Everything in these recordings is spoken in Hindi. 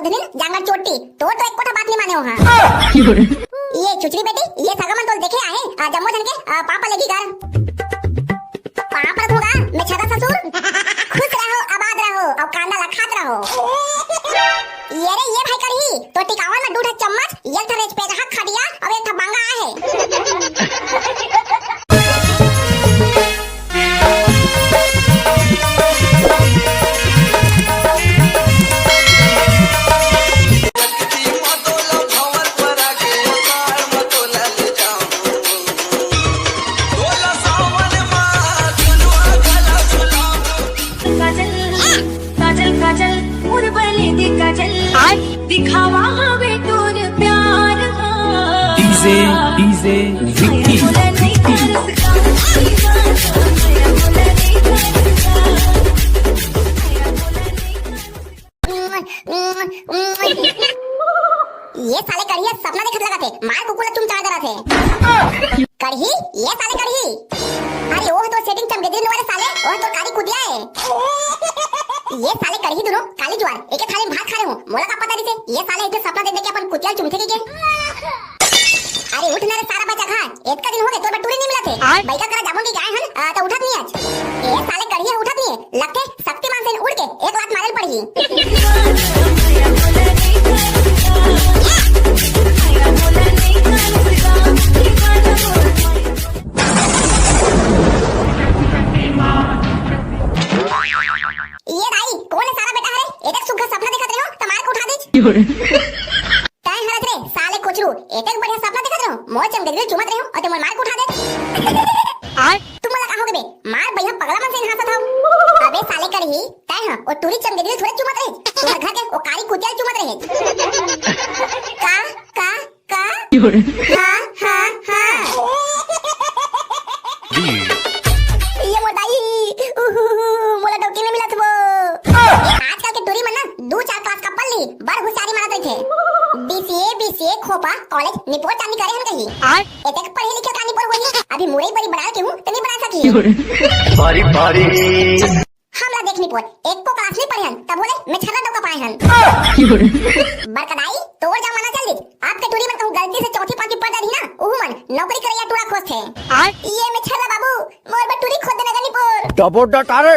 ओधनी जांगर चोटी तो एक कोठा बात नहीं माने हो हां। ये चुचरी बेटी ये सगा मन तो देखे आए जम्मो जन के पापा लगी घर पापा होगा मैं छदा ससुर खुश रहो आबाद रहो और कांदा लखात रहो। ये रे ये भाई करही तो टिकावन में दूध चम्मच एक थरेज पे हाथ खा दिया अब एक बांगा है। दिखावा हवे तोर प्यार डीजे डीजे विक्की ये साले करही सपना देखत लगा थे मार कुकुला तुम चाह रहा थे करही ये साले करही अरे वो तो सेटिंग चमगेदी वाले साले वो तो कारी कुदिया है। ये साले करही दोनों काली ज्वार एक थाली में भात खा रहे हो मोला का पता नहीं से ये साले इतने सपना देख के अपन कुतिया चुमथे के अरे उठना रे सारा बच्चा खा एक का दिन हो गए तो बटूरी नहीं मिला थे भाई का करा जामुन की गाय हन तो उठत नहीं आज ये साले करही उठत नहीं लगते शक्तिमान से उड़ के एक लात मारल पड़ी। ये भाई कौन है सारा बेटा है एक सुग्गा सपना देखत रहे हो तमार को उठा दे ताय हरत रे साले कोचरू एक बढ़िया सपना देखत रहे हो मोर चमगदवे चुमत रहे हो और तुम मार को उठा दे तुम मला कहोगे बे मार भैया पगला मन से हंसत हो अबे साले करही ताय हां और तुरी चमगदवे थोड़े चुमत रहे तू घर के ओ कारी कुतिया चुमत रहे का हां ये मोटाई मोला डॉक्टर ने मिला था वो आजकल के टूरी में ना 2-4 क्लास का पल्ली बड़ होशियारी मारत रहे थे बीसीए खोपा कॉलेज निपोर चांदी करे हम कही एतक पढ़े लिखे का निपोर होई अभी मुरई बड़ी बना के हूं तो नहीं बना सकी बारी बारी हमला देख निपोर एक को क्लास नहीं पढ़े हन तब बोले मैं छला दो का पाए हन बरकदाई तोड़ जा मना जल्दी आपके टूरी में कहूं गलती से चौथी पांचवी पढ़ रही ना ओहू मन नौकरी करे या टूरा खोस थे ये मैं छला बाबू मोर बटूरी खोद देने का निपोर डबो डटारे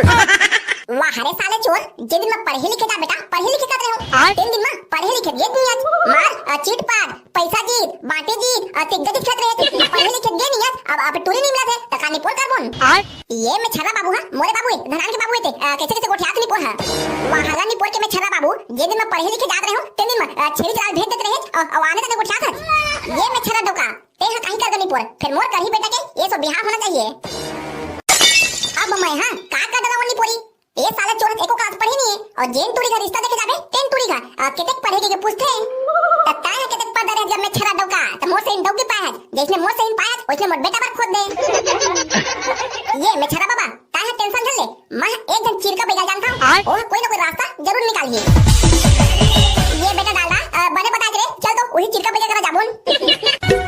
वाह हरे साले चोर जे दिन में पढ़े लिखे जा बेटा पढ़े लिखे कर रहे हो तीन दिन में पढ़े लिखे ये नहीं आज मार चीट पार पैसा जीत बाटे जीत तिग्गत खेत रहे पढ़े लिखे ये नहीं आज अब टूरी नहीं मिला थे तकानी पोर कर बोन ये मैं छला बाबू हां मोरे बाबू धनान के बाबू थे कैसे कैसे गोठियात नहीं पोर हां वाह हला नहीं पोर के मैं छला बाबू जे दिन में पढ़े लिखे जा रहे हो तीन दिन में छेड़ी चाल भेज देते रहे और आने तक गोठियात ये मैं छला डोका ते हां कहीं कर गनी पोर फिर मोर करही बेटा के ये सब बिहार होना चाहिए अब मैं हां का डरा वनी पोरी ये साले चोरत एको क्लास पढ़ी नहीं है और जेन टूरी का रिश्ता देखे जाबे तेन टूरी का केतक पढ़ेगे के पूछते तत्ता है केतक पढ़ रहे जब मैं छरा डोका तो मोर से इन डोकी पाया जैसे मोर से इन पाया उसने मोर बेटा पर खोद दे ये मैं छरा बाबा काहे टेंशन ले मैं एक जन चीर का बेजा जानता हूं और कोई ना कोई रास्ता जरूर निकालिए ये बेटा डाला बने बता के चल तो वही चीर का बेजा करा जाबुन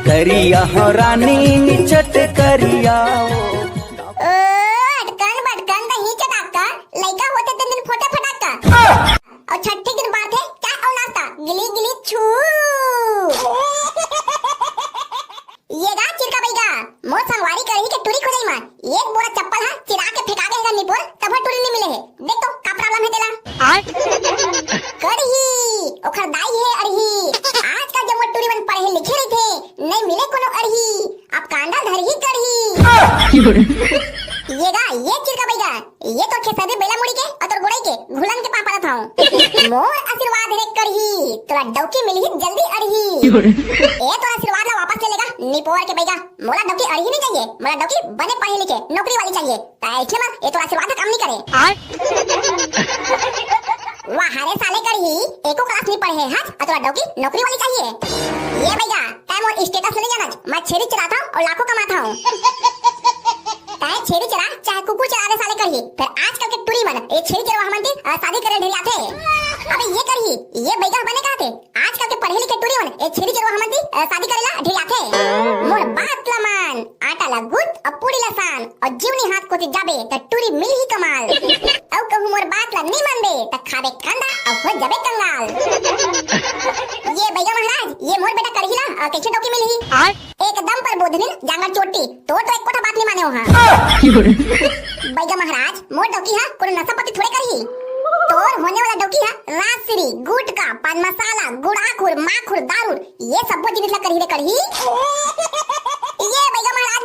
करिया हो रानी निचट करिया लइका होते दिन फोटा फटाका और छठे दिन बाद है क्या और नाश्ता गिली गिली छू ये गा चिरका बैगा मोर संगवारी करही के टूरी खोजई मां एक बोरा चप्पल है चिरा के फेंका देगा निपोर तब टूरी नहीं मिले है देख तो का प्रॉब्लम है तेला करही ओखर दाई है अरही आज का जब टूरी मन पढ़े लिखे रहे थे नहीं मिले कोनो अरही अब कांडा धरही करही ये गा ये चिरका बैगा ये तो खेसादे बेला मुड़ी के और तोर गोड़ाई के घुलन के पापा था मोर आशीर्वाद रे करही तोरा डौकी मिलही जल्दी अड़ही ए तो आशीर्वाद ला वापस ले लेगा निपोर के बैगा मोला डौकी अड़ही नहीं चाहिए मोला डौकी बने पढ़े लिखे नौकरी वाली चाहिए ऐसे में ये तो आशीर्वाद काम नहीं करे वाह हरे साले करही एको क्लास नहीं पढ़े हां और तोरा डौकी नौकरी वाली चाहिए ये बैगा टाइम और स्टेटस ले जाना मैं छेड़ी चलाता हूं और लाखों कमाता हूं ताए छेड़ी चला चाहे कुकुर चला रे साले करही फिर आजकल के टूरी मन ए छेड़ी चरवा हमन शादी करे ढेर आथे अबे ये करही ये बैगा बने का थे आजकल के पढ़े लिखे टुरीवन ए छेरी चरवा हमंती शादी करेला ढियाथे मोर बात ला मान आटा ला गुद और पूरी ला सान और जीवनी हाथ को जाबे त टुरी मिल ही कमाल औ कहू मोर बात ला नी मानबे त खाबे कंदा और हो जाबे कंगाल ये भैया महाराज ये मोर बेटा करहिला कैसे डोकी मिलही एकदम पर बोधनिन जांगर चोटी तो एक कोठा बात नहीं माने हो हां भैया महाराज मोर डोकी हा कोनो नशा पत्ती थोड़े करही तोर होने वाला डोकी है रासरी गुटका पान मसाला गुड़ाखुर माखुर दारू ये सब जिनिस ला करही रे करही ये भैया महाराज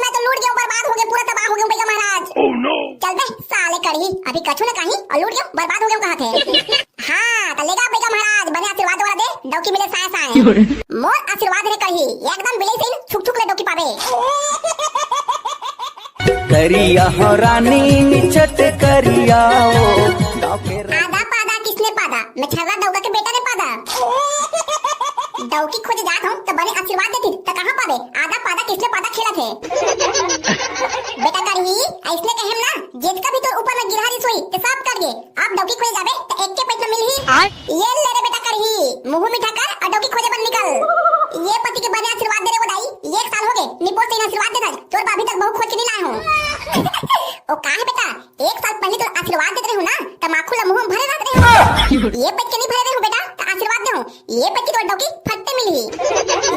मैं तो लूट गया बर्बाद हो गया पूरा तबाह हो गया भैया महाराज ओह नो चल बे साले करही अभी कछु न कहीं और लूट गया बर्बाद हो गया कहा थे हां तो लेगा भैया महाराज बने आशीर्वाद वाला दे डोकी मिले साए साए मोर आशीर्वाद रे करही एकदम बिले से छुक छुक ले डोकी पावे करिया हो रानी निछट करिया आधा पादा किसने पादा मैं छर्रा डौगा के बेटा ने पादा डौकी खोजे जात हूं तो बने आशीर्वाद देती तो कहां पावे आधा पादा किसने पादा खेला थे बेटा करही ऐसने कहेम ना जेद का भी तो ऊपर में गिरहारी सोई ते सब कर गे अब डौकी खोजे जाबे तो एक के पेट में मिलही ये ले रे बेटा करही मुंह मीठा कर और डौकी खोजे बन निकल ये पति के बने आशीर्वाद दे रे बधाई 1 साल हो गए निपोल से आशीर्वाद देता तोर अभी तक बहु खोज के नहीं लाए हूं ओ काहे बेटा 1 साल पहले तो आशीर्वाद देते रहो ना त माखुला मुंह भरे रहते रहो ये पेट के नहीं भरे रहो बेटा तो आशीर्वाद दे ये पेट की तो डौकी फटते मिली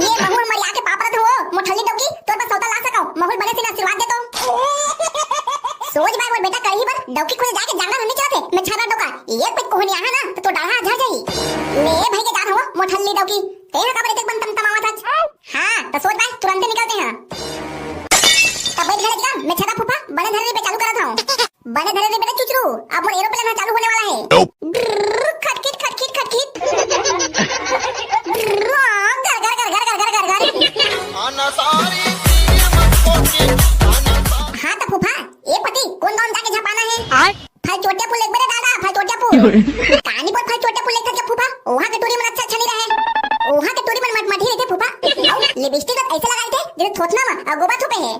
ये महुल मरिया के पापरत हो मोठल्ली डौकी तोर पर सौदा ला सको महुल बने से आशीर्वाद दे तो सोच भाई मोर बेटा करही पर डौकी खोजे जाके जंगल नहीं चाहते मैं छाना डोका ये पेट को होनी आहा ना तो डाढ़ा झड़ जाई ले भाई के जान हो मोठल्ली डौकी तेरा कबरे तक बन तमावा था हां तो सोच भाई तुरंत निकलते हैं तब बैठ गया मैं छाना फूफा बने धरे पे चालू करा था बने धरे पे चुचरू अब मोर एरोप्लेन चालू होने वाला है खटखिट खटखिट खटखिट घर घर घर घर घर घर घर आना सारी हाँ तो फूफा ये पति कौन कौन जाके झपाना है फल चोटिया पुल एक बड़े दादा फल चोटिया पुल कहानी पर फल चोटिया पुल एक था फूफा वहां के टूरी मन अच्छा नहीं रहे वहां के टूरी मन मट ही रहते फूफा लिपस्टिक ऐसे लगाए थे जैसे थोथना में गोबा थोपे है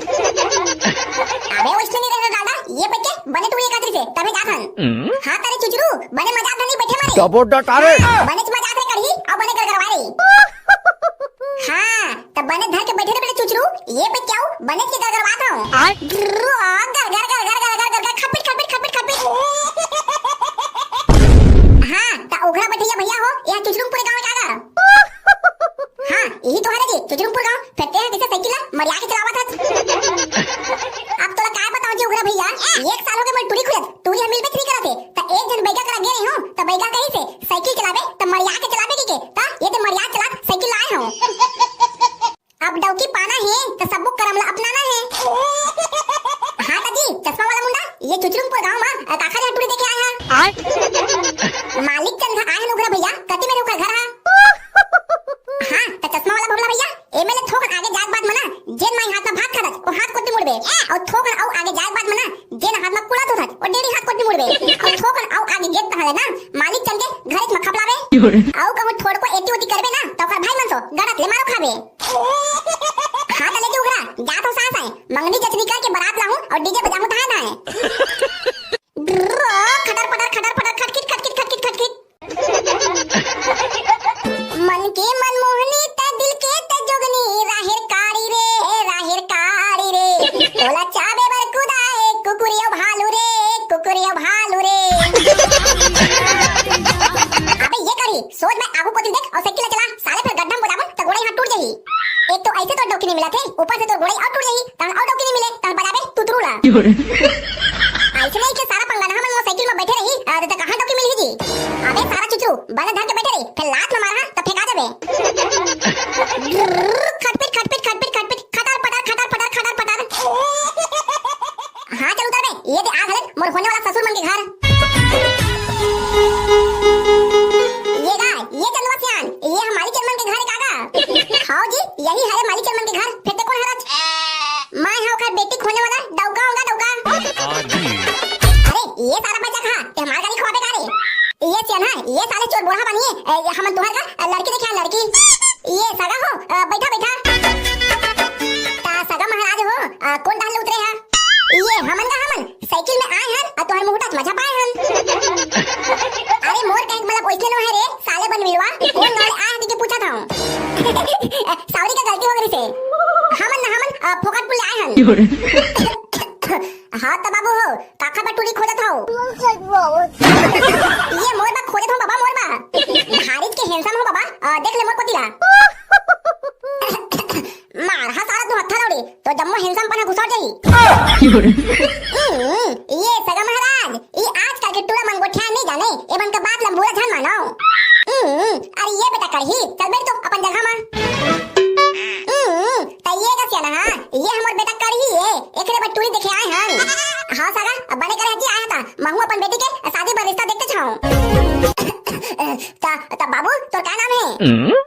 अबे उसने नहीं रहे दादा ये बच्चे बने टूरी कातरी से तभी जाथन हां तारे चुचरू बने मजाक नहीं बैठे मारे कबोट डारे बने मजाक रे करही और बने कर करवाई हां तब बने धर के बैठे रे बेटे चुचरू ये पे क्या बने के कर करवाता हूं घर घर घर घर घर घर घर खपिट खपिट खपिट खपिट हां ता उघरा बैठिया भैया हो यहां चुचरूपुर गांव जागा हां यही तो है जी चुचरूपुर गांव फेंकते हैं जैसे साइकिल मरिया के चलावा था अब तो काय बताऊं जी उघरा भैया 1 साल हो गए मैं टूरी खुलत टूरी हम मिल में फ्री कराते ता एक जन बैगा करा गए हो ता बैगा कहीं से साइकिल चलावे ता मरिया के चलावे के ता ये तो मरिया चला साइकिल लाए हो अब डौकी पाना है तो सबको करमला अपनाना है हां दादी चश्मा वाला मुंडा ये चुचरूपुर गांव में काका ने टूरी देखे आया है मालिक चंद आए हैं उघरा भैया कति मेरे घर है हां तो चश्मा वाला भोला भैया एमएलए थोकन आगे जात बात मना जेन माई हाथ में भात खादत ओ हाथ कोटी मुड़बे और थोकन आउ आगे जात बात मना जेन हाथ में कुड़ा होत और डेरी हाथ कोटी मुड़बे और थोकन आउ आगे गेट पहले ना मालिक चंद के घर में खपलावे आउ कहू थोड़ को एटी ओटी करबे ना तो ओकर भाई मन सो गड़त ले मारो खाबे हां तले के उघरा जात हो सास है मंगनी चचनी करके बारात लाऊं और डीजे बजाऊं था ना खटर पटर खटखिट खटखिट खटखिट खटखिट मन के मनमोहनी त दिल के त जोगनी राहिर कारी रे तोला चाबे बर कुदाए कुकुरियो भालू रे अबे ये करी सोच मैं आगू पोती देख और साइकिल चला साले फिर गड्ढा बोलावन त गोड़े हाथ टूट जाई एक तो ऐसे तो डोकी नहीं मिला थे ऊपर से तो गोड़े और टूट जाई तन और डोकी नहीं मिले तन बजाबे तुतरूला ऐसे नहीं के सारा पंगा ना हम साइकिल में बैठे रही तो कहां डोकी मिली जी अबे सारा चुचरू बने धर के बैठे रही फिर लात में मारा तो फेंका देबे खटपिट खटपिट खटपिट खटपिट खटर पटर हां चल उतर बे ये दे आ घरे मोर होने वाला ससुर मन के घर ये गा ये चंदवा सियान ये हमारी चंदन के घर कागा हां जी यही है हमारी चंदन के घर फिर ते कौन है मैं हां का बेटी खोने वाला डौगा होगा अरे ये सारा बच्चा कहां ते हमार गाड़ी खवाबे का रे ये चन है ये साले चोर बोढ़ा बनिए हम तुहर का लड़की देखे लड़की ये सगा हो बैठा ता सगा महाराज हो कौन डाल उतरे है ये हमन साइकिल में आए हैं और तोहर मुहूर्त मजा पाए हैं अरे मोर कहीं मतलब ओइसने नो है रे साले बन मिलवा कौन गाले आए हैं के पूछा था फोकट पुल आए हन। हाँ तो बाबू हो काका बटूरी खोजत हो। ये मोर बा खोजत हो बाबा, मोर बा भारी के हैंडसम हो बाबा, देख ले मोर पतिला। मार हा सारा तू हत्था लौड़ी तो जम्मो हैंडसम पना घुसा जाई। ये सगा महाराज ये आजकल के टूरा मंगोठिया नहीं जाने एवं का बात लंबूरा झन मानो। अरे ये बेटा करही चल बैठ तो अपन जगह में। तइये का सियाना हां ये हमर बेटा करही है एकरे बटूरी देखे आए हन। हां सगा बने करे हजी आया था महू अपन बेटी के शादी पर रिश्ता देखते छाऊं। ता बाबू तो क्या नाम है?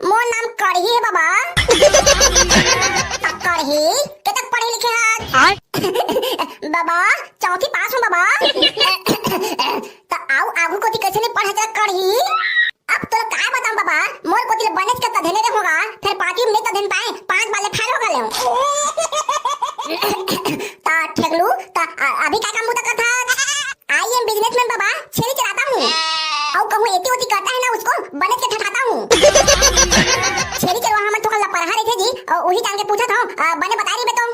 मोर नाम करही है बाबा। करही कितक पढ़े लिखे हैं? बाबा चौथी पास हूं बाबा। ता आऊ आगू कोती कैसे नहीं पढ़ा जा करही? अब तो काय बताऊं बाबा, मोर कोती बनच का तधने रे होगा फिर पार्टी में तधन पाए 5 वाले फेल होगा ले। ता ठगलू ता अभी क्या काम मुता करता? आई एम बिजनेसमैन बाबा, छेरी चलाता हूं। औ कहूं एती ओती करता है ना उसको बनच के ठठाता हूं। छेरी चलवा हम तो कल पढ़ा रहे थे जी, वही जान के पूछा था बने बता रही बे तुम।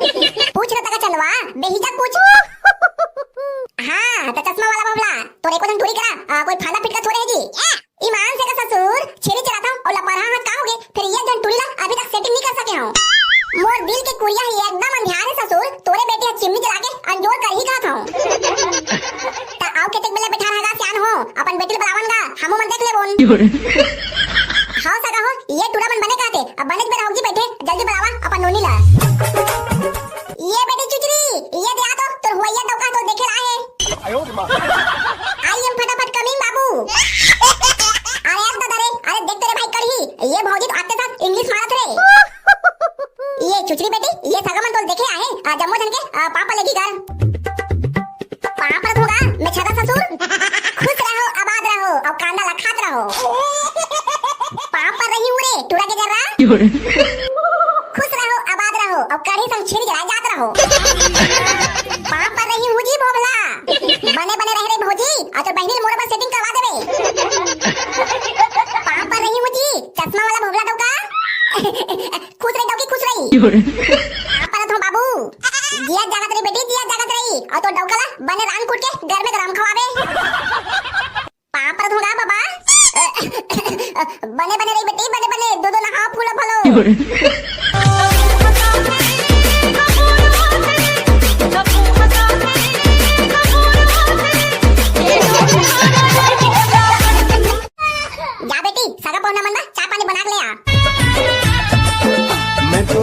पूछ रहा था चलवा बेहिचक पूछ। हां तो चश्मा वाला बाबला तो एको दिन टूरी करा कोई फाला फिटका छोड़े है जी। ईमान से का ससुर छेरी चलाता हूं और लपरहा हाथ का होगे फिर ये जन टूरी ला अभी तक सेटिंग नहीं कर सके हूं। मोर दिल के कुरिया ही एकदम अंधियार है ससुर, तोरे बेटे चिमनी जला के अंजोर कर ही कहा था। ता आओ के तक बेले बैठा रहेगा सियान हो अपन बेटी बुलावनगा हमो मन देख ले बोन। हां सगा हो ये टूरा मन बने कहते अब बने में रहोगी बैठे जल्दी बुलावा अपन नोनी ला। ये बेटी चुचरी ये दे आ तो तोर हुआ डौका तो देखे रहा है। आयो रे मां आई एम फटाफट कमिंग बाबू। अरे यार दादा रे अरे देख तेरे भाई करही ये भौजी तो आते साथ इंग्लिश मारत रे। ये चुचरी बेटी ये सगा मन तो देखे आए जम्मू धन के पापा लगी घर पापा पर होगा मैं छदा ससुर। खुश रहो आबाद रहो और कांदा ला खात रहो। पापा रही हूं रे टूरा के जरा खुश रहो आबाद रहो और कढ़ी संग छेरी जला जात रहो। पापा रही हूं जी भोबला बने बने रह रे भौजी और तो बहनी मोरे पर सेटिंग करवा देबे। पापा रही हूं जी चश्मा वाला भोबला डौका। खुश रही डौकी खुश रही। पापा तो बाबू जिया जागत रे बेटी जिया जागत रही और तो डौका ला बने रान कूट के घर में गरम खवावे। पापा तो होगा बाबा बने बने रही बेटी बने बने दो दो नहा फूलो फलो। जा बेटी सगा पौना मन चाय पानी बना के ले आ। मैं तो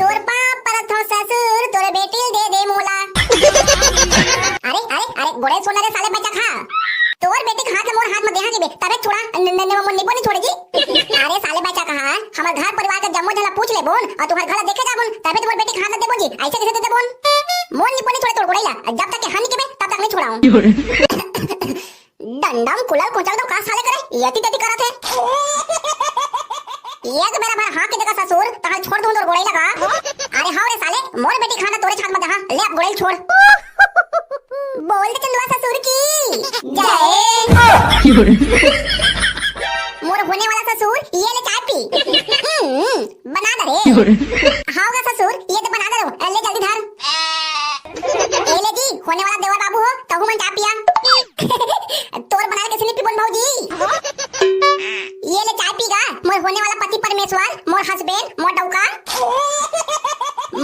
तोर पाप परत हो ससुर तोरे बेटी दे दे मोला। अरे अरे अरे गोड़े सोना रे साले बच्चा खा तोर बेटी के हाथ में मोर हाथ में देहा के बे तबे छोड़ा निपो नहीं छोड़ेगी। अरे साले बच्चा कहा हमर घर परिवार का जम्मो झला पूछ ले बोन और तुम्हारे घर देखे जा बोन तबे तुम्हारे बेटी के हाथ में दे बोन जी ऐसे कैसे दे बोन। मोर निपो नहीं छोड़े तोर गोड़ेला जब तक के हानि के बे तब तक नहीं छोड़ाऊं। डंडम कुलल कोचल तो का साले करे यति तति करत है। ये तो मेरा भाई हां के जगह ससुर तहल छोड़ दूं तोर गोड़े लगा। अरे हां रे साले मोर बेटी खाना तोरे छात में दहा ले अब गोड़े छोड़। बोल दे चंदुआ ससुर की जय। मोर होने वाला ससुर ये ले चाय पी। बना दे रे हां का ससुर ये तो बना दे ले जल्दी धर। ए ले जी होने वाला देवर बाबू हो तहु मन चाय पिया। तोर बना के कैसे पीबन भौजी ये ले चाय पीगा मोर होने वाला पति परमेश्वर मोर हस्बैंड मोर डौका।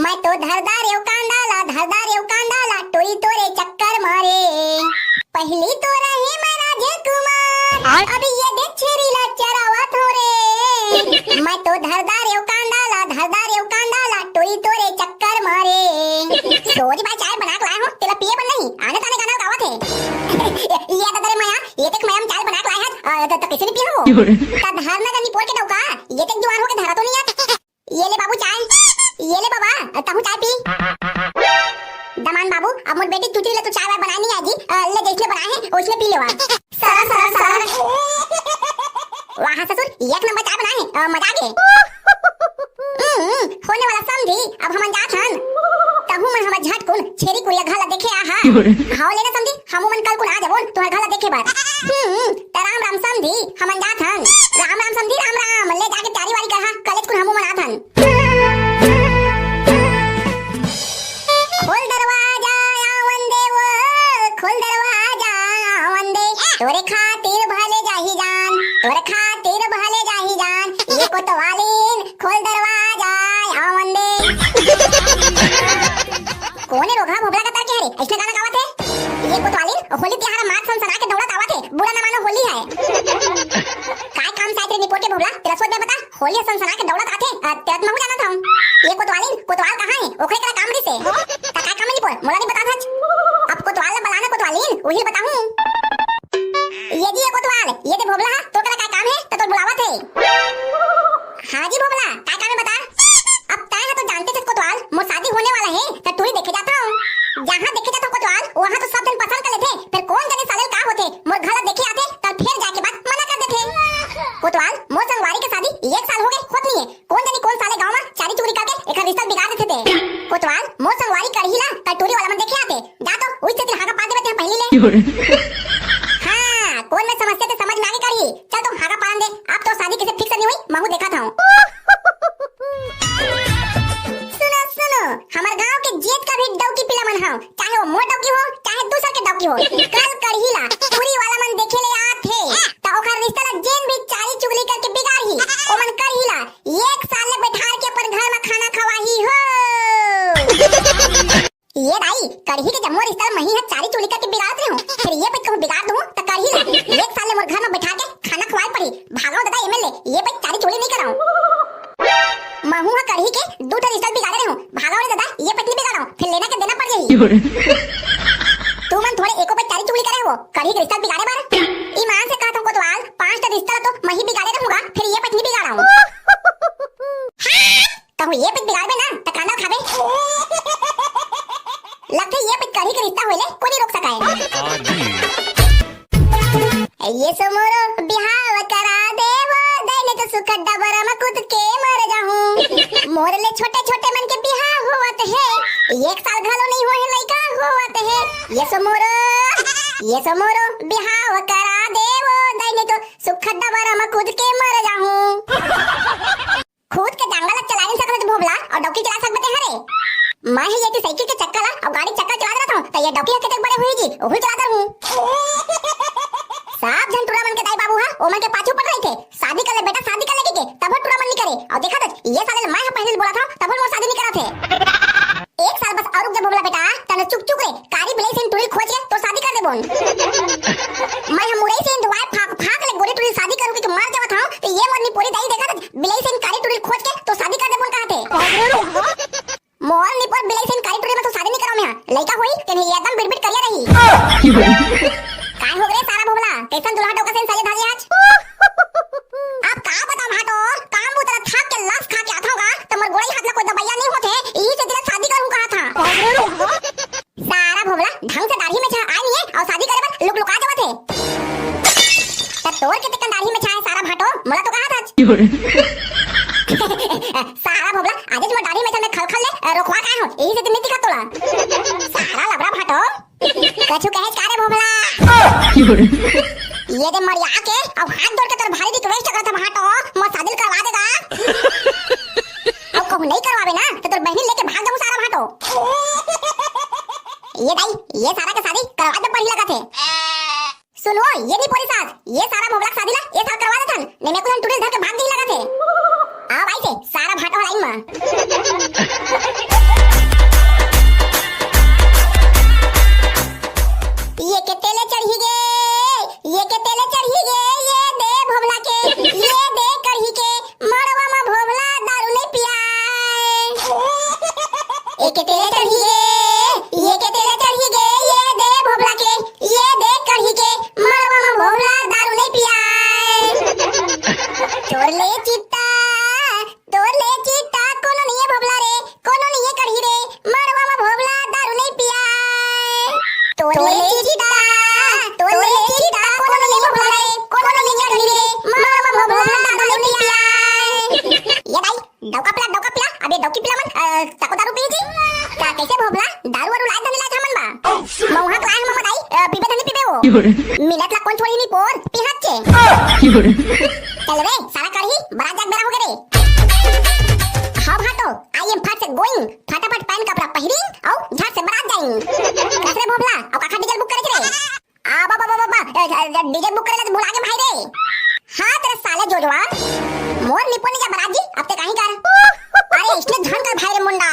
मैं तो धरदार एव कांडाला टोई तोरे चक्कर मारे। पहली तो रही मैं राजकुमार अभी ये देख छेरी ला चरावत हो रे। मैं तो धरदार एव कांडाला टोई तोरे चक्कर मारे। सोच भाई चाय बना के लाए हो तेरा पिए बन नहीं आने ताने गाना गावत है। ये दादा रे माया ये तक मैं चाय बना के लाए है तो कैसे नहीं पिया हो ता धरना का निपोर के डौका ये तक जुआन हो के धरा तो नहीं है। ये ले बाबू चाय ये ले बाबा तहु चाय पी। दमान बाबू अब मोर बेटी तुतरी ले तो चाय बनाई नहीं आजी ले जैसे बनाए है उसने पी लेवा। सरा वाह ससुर एक नंबर चाय बनाए है मजा आ गए। होने वाला समझी अब हम जात हन तहु मन हम झटकुन छेरी कुरिया घाला देखे आहा। हां लेना समझी हम मन कल कुन आ जाबोन तोहर घाला देखे बार। राम राम समझी हम जात हन राम समझी राम ले जाके तैयारी वारी कहा कॉलेज कुन हम मन आत हन। फिर भले जाही जान ये कोतवालीन खोल दरवाजा आओ अंदे। कोने रोगा भोबला का तर के हरे ऐसे गाना गावत है ये कोतवालीन होली तिहार मार सनसना के दौड़त आवत है बुरा ना मानो होली है काय काम साइड रिपोर्ट के भोबला तेरा सोच में बता होली सनसना के दौड़त आथे तेरत महू जाना था ये कोतवालीन कोतवाल कहां है ओखरे करा काम दी से का काय काम नहीं पर मोला नहीं बता था अब कोतवाल बनाना कोतवालीन वही बताऊं ये जी ये कोतवाल ये दे भोबला तो करा काय काम है तो बुलावत है। हां जी भोबला काय काम है बता। अब ताय है तो जानते थे कोतवाल मोर शादी होने वाला है तो तू ही देखे जाता हूं जहां देखे जाता कोतवाल वहां तो सब दिन पसंद कर लेते फिर कौन जाने साले का होते मोर घर देखे आते तब फिर जाके बात मना कर देते। कोतवाल मोर संगवारी के शादी 1 साल हो गए होत नहीं है कौन जाने कौन साले गांव में चारी चुरी करके एक रिश्ता बिगाड़ देते थे। कोतवाल मोर संगवारी कर ही ला त टूरी वाला मन देखे आते जा तो उस से हागा पा देते पहले ले। हां कौन में समझते थे समझ में आगे करी चल तो हागा पान दे अब तो शादी किसे फिक्स नहीं हुई महू देखा था। सुनो सुनो हमार गांव के जेठ का भी डौकी पिला मन हां चाहे वो मोर डौकी हो चाहे दूसर के डौकी हो कल करहीला पूरी वाला मन देखे ले आथे त ओकर रिश्ता ला जेन भी चारी चुगली करके बिगाड़ही ओ मन करहीला 1 साल ले बैठार के अपन घर में खाना खवाही हो। ये दाई करही के जम्मो रिश्ता मही है चारी चुगली करके बिगाड़ रहे हो फिर ये पे कहूं बिगाड़ दूं त करहीला 1 साल ले मोर घर में बैठा के खाना खवाई पड़ी भागो दादा एमएलए ये पे चारी चुगली नहीं कराऊं महू करही के दूठा रिश्ता बिगाड़ रहे हो भागो रे दादा ये पत्नी बिगाड़ो फिर लेना के देना पड़ जाही। तू मन थोड़े एको पे चारी चुगली करे हो करही के रिश्ता बिगाड़े बार ईमान से कहता हूं कोतवाल 5 रिश्ता तो मही बिगाड़े रहूंगा फिर ये पत्नी बिगाड़ाऊं कहूं ये पे बिगाड़बे ना त खाना खाबे लगते ये पे करही के रिश्ता होइले कोई नहीं रोक सकाए। ये समोरो बिहाव करा देवो दैने तो सुख डबरा में कूद के मर जाऊं मोरले छोटे छोटे मन के बिहाव होवत है 1 साल घलो नहीं होए लइका होवत है ये समोरो बिहाव करा देवो दैने तो सुख डबरा में कूद के मर जाऊं। खुद के जंगल चला नहीं सकत भोबला और डौकी चला सकते हरे मैं ही ये तो साइकिल के चक्कर ला और गाड़ी चक्कर चला रहा था तो ये डौकी के तक बड़े हुई जी ओही चलाता हूं। साफ जन टूरा मन के दाई बाबू हा ओ मन के पाछू पड़ रहे थे शादी कर ले बेटा शादी कर लेके तब टूरा मन नहीं करे और देखा तो ये साले मैं पहले बोला था तब वो शादी नहीं करा थे 1 साल बस और रुक जा भोबला बेटा तने चुक चुक रे कारी बिलाई से टूरी खोज के तो शादी कर दे बोन मैं हम मुरई से दुआई फाक फाक ले गोरी टूरी शादी करूं कि मर जावा था तो ये मरनी पूरी दाई देखा तो बिलाई से कारी टूरी खोज के तो शादी कर दे बोन कहा थे मोर नी पर बिलाई से कारी टूरी में तो शादी नहीं कराऊं मैं लइका होई तने एकदम बिड़बिड़ करिया रही काय हो गए सारा भोबला कैसन दुल्हा डोका से साले धागे आज आप का बताओ हाटो काम उतरा थाक के लाश खा के आता होगा तो मर गोड़ी हाथ में कोई दवाइयां नहीं होते यही से दिला शादी करूं कहा था। सारा भोबला ढंग से दाढ़ी में छा आई नहीं है और शादी करे पर लुक लुका जावत है त तोर के तकन दाढ़ी में छा है सारा भाटो मला तो कहा था सारा भोबला आज जो दाढ़ी में छा मैं खलखल ले रोकवा का हो यही से दिन नहीं दिखा तोला सारा लबड़ा भाटो कछु कहे कारे भोबला ये दे मरिया के अब हाथ जोड़ के तेरे भाई रिक्वेस्ट करता था भाटो मैं शादी करवा देगा अब कहूं नहीं करवावे ना तो तेरे बहन लेके भाग जाऊं सारा भाटो ये दाई ये सारा का शादी करवा दे पड़ी लगा थे सुनो ये नहीं पूरी साथ ये सारा भोबला शादी ला ये साल करवा दे थन नहीं मैं कुछ टूरिस्ट धर के भाग नहीं लगा थे आ भाई से सारा भाटो लाइन में ये के तेले चढ़ी गे ये के तेले चढ़ी गे ये दे भोबला के ये दे करही के मरवा में भोबला दारू नहीं पियाए एक के तेले चढ़ी गे ये के तेले चढ़ी गे ये दे भोबला के ये दे करही के मरवा में भोबला दारू नहीं पियाए तोर ले चिट्टा कोनो नहीं है भोबला रे कोनो नहीं है करही रे मरवा में भोबला दारू नहीं पियाए तोर ले डौकी पिला मन तको दारू पी जी का कैसे भोबला दारू वारू लाए धने लाए थामन बा मौहा क्लास में मदाई पीबे धने पीबे हो मिनट ला कौन छोड़ी नहीं पोर पिहात छे चल रे सारा करही बड़ा जाग बेरा हो गए रे हां भाटो आई एम फास्ट गोइंग फटाफट पैन कपड़ा पहिरी औ झट से बरात जाई कसरे भोबला औ काका डीजल बुक करे रे आ बाबा डीजल बुक करे ला भूल आगे भाई रे हां तेरे साले जोजवा आवाज मोर निपुण जा बरात जी अब ते काहे कर अरे इसने धन कर भाई रे मुंडा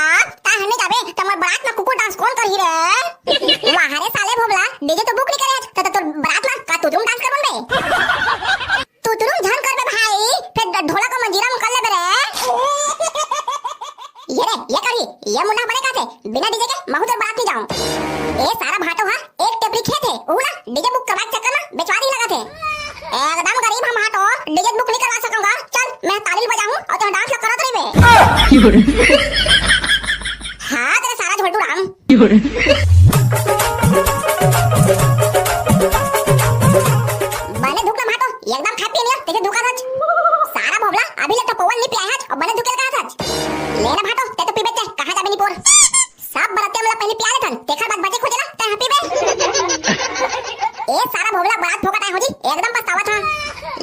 ता हने जाबे तमर बरात में कुकुर डांस कौन करही रे वाहरे साले भोबला डीजे तो बुक नहीं करे तो बरात में का तुम डांस कर बे तू तुम धन कर बे भाई फिर ढोला को मंजीरा में कर ले बे ये रे ये करी ये मुंडा बने का थे बिना डीजे के महू तो बारात नहीं जाऊं ए सारा भाटो हां एक टेपरी खेत है ऊ ना डीजे बुक करवा चक्कर में बेचवारी लगा थे एकदम गरीब हम हाटो डीजे बुक नहीं करवा सकूंगा चल मैं ताली बजाऊं और तो डांस करत रही बे हां तेरा सारा झोलटू राम बने धुकला भाटो एकदम खा पी लिया तेरे धुका था सारा भोबला अभी ले तो पवन नहीं पिया है और बने धुकेल का था लेना भाटो ते तो पीबे ते कहां जाबे नी पोर सब बराते मला पहले पिया ले थन देखा बात बजे खोजेला ते पीबे ए सारा भोबला बरात फोकट आए हो जी एकदम पछतावा था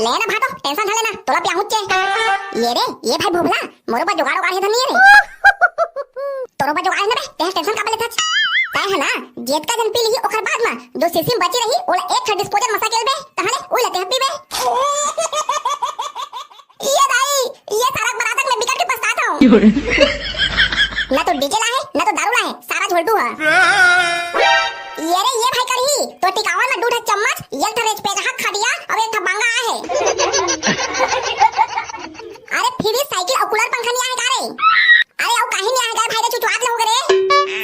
लेना भाटो टेंशन था लेना तोला पिया हुच्चे ये रे ये भाई भोबला मोरो बा जुगाड़ है धनी रे तोरो बा जुगाड़ है ना बे ते टेंशन का बले था ताय है ना जेत का जन पी ली ओकर बाद में दो सीसी बची रही ओला एक था डिस्पोजल मसा केल बे तहले ओ लते पीबे ये भाई ये सारा बरात में बिकट के पछताता हूं ना तो डीजे ला है ना तो दारू ला है सारा झोलटू है ये रे ये भाई करही तो टिकावा में दूध चम्मच एक था रेच पे हाथ खा दिया अब एक था बांगा है अरे फिर साइकिल और कूलर पंखा नहीं आए का रे अरे आओ काहे नहीं आए भाई रे चुचुआत लो करे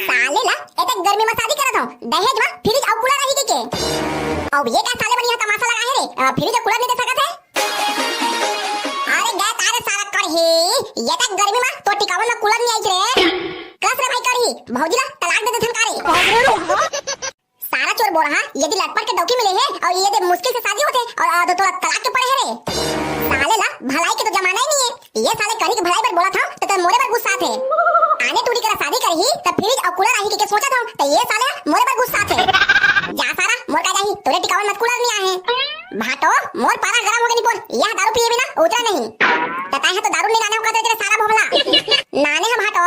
साले ला एते गर्मी में शादी करत हूं दहेज में फ्रिज और कूलर रही के अब ये का साले बढ़िया तमाशा लगा है रे फ्रिज और कूलर नहीं दे सकत है अरे गए तारे सारा करही ये तक गर्मी में तो टिकावा में कूलर नहीं आई रे कस रे भाई करही भौजी ला तलाक दे दे धनकारे सारा चोर बोल रहा यदि लटपट के डौकी मिले है और ये दे मुश्किल से शादी होते और तो तलाक के पड़े है रे साले ला भलाई के तो जमाना ही नहीं है ये साले करी के भलाई पर बोला था तो मोरे पर गुस्सा थे आने टूटी कर शादी करही तो फ्रिज और कूलर आही के सोचा था तो ये साले मोरे पर गुस्सा थे जा सारा मोर का जाही तोरे टिकावन मत कूलर नहीं आए भाटो मोर पारा गरम हो गई पोर यह दारू पिए बिना उतरा नहीं पता है तो दारू नहीं लाने होगा तेरे सारा भोबला नाने हम भाटो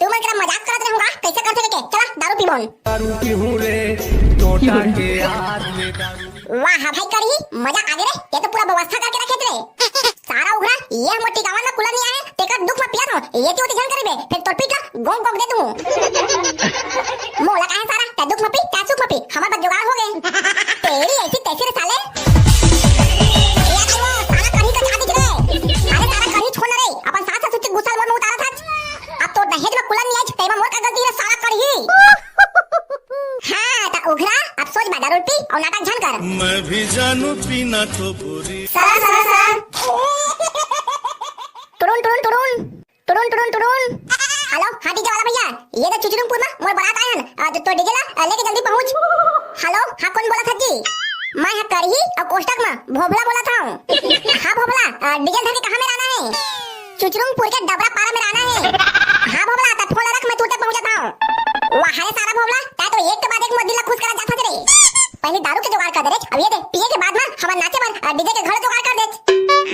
तू मन कर मजाक करत रहूंगा कैसे करते के चला दारू पीबोन दारू पीहूं रे टोटा के हाथ में दारू वाह भाई करही मजा आगे रे ये तो पूरा व्यवस्था करके रखे रे सारा उघरा ये मोटी गावन में कूलर नहीं आए तेकर दुख में पिया था ये क्यों ध्यान करिबे फिर तोर पीका गोंग गोंग दे दूं मोला काहे सारा ते दुख में पी ते सुख में पी हमार बद जुगाड़ हो गए तेरी ऐसी तैसी रे साले ये सारा करही का जा दिख रे अरे सारा करही छोड़ रे अपन साथ साथ गुस्सा मोर में उतारा था अब तो दहेज में कूलर नहीं आई तेमा मोर का गलती है सारा करही हां ता उघरा अब सोच बाजार उल्टी और नाटक झन कर मैं भी जानू पीना तो बुरी सर टुरुन हेलो हाँ डीजे वाला भैया ये तो चुचुरुमपुर में मोर बारात आए हैं तो डीजे ला लेके जल्दी पहुंच हेलो हाँ कौन बोला था जी मैं है करही और कोष्टक में भोबला बोला था हाँ भोबला डीजल धर के कहां में रहना है चुचुरुमपुर के डबरा पारा में रहना है हाँ भोबला तब फोन रख मैं तू तक पहुंच जाता हूं वहां है सारा भोबला ता तो एक के बाद एक दिल खुश करा जाता रे पहले दारू के जुगाड़ कर दे रे अब ये दे पिए के बाद में हम नाचे पर डीजे के घर जुगाड़ कर दे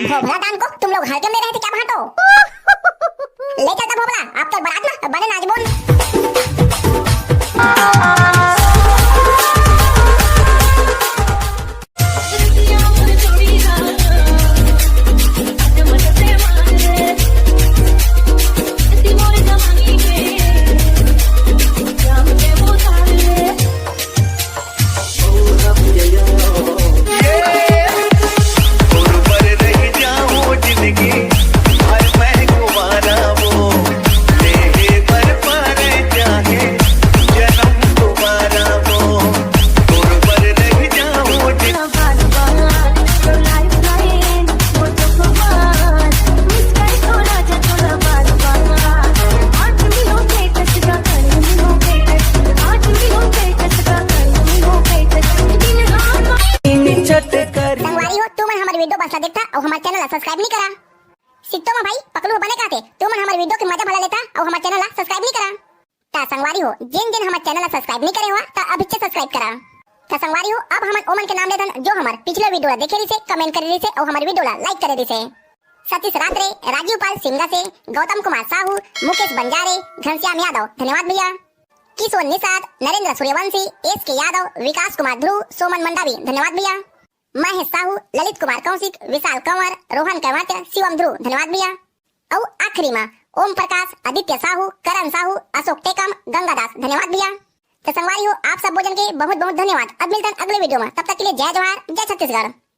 भोबला दान को तुम लोग घर के में रहते क्या भाटो ले चलता भोबला आप तो बारात में बने नाचबोन देखता और हमारे चैनल सब्सक्राइब नहीं करा सिक्तो में भाई पकलू बने का थे तू मन हमारे वीडियो के मजा भला लेता और हमारे चैनल सब्सक्राइब नहीं करा ता संगवारी हो जिन दिन हमारे चैनल सब्सक्राइब नहीं करे हुआ ता अभी से सब्सक्राइब करा ता संगवारी हो अब हम ओमन के नाम लेथन जो हमारे पिछले वीडियो देखे रही से कमेंट करे रही से और हमारे वीडियो लाइक करे रही से सतीश रात्रे राजीव पाल सिंगा से गौतम कुमार साहू मुकेश बंजारे घनश्याम यादव धन्यवाद भैया किशोर निषाद नरेंद्र सूर्यवंशी एस के यादव विकास कुमार ध्रुव सोमन मंडावी धन्यवाद भैया महेश साहू, ललित कुमार कौशिक, विशाल कंवर, रोहन कवाटिया, शिवम ध्रुव, धन्यवाद भैया। और आखिरी में ओम प्रकाश, आदित्य साहू, करण साहू, अशोक टेकम, गंगादास, धन्यवाद भैया। तो संगवारी हो, आप सब भोजन के बहुत बहुत धन्यवाद। अब मिलते हैं अगले वीडियो में, तब तक के लिए जय जवाहर, जय छत्तीसगढ़।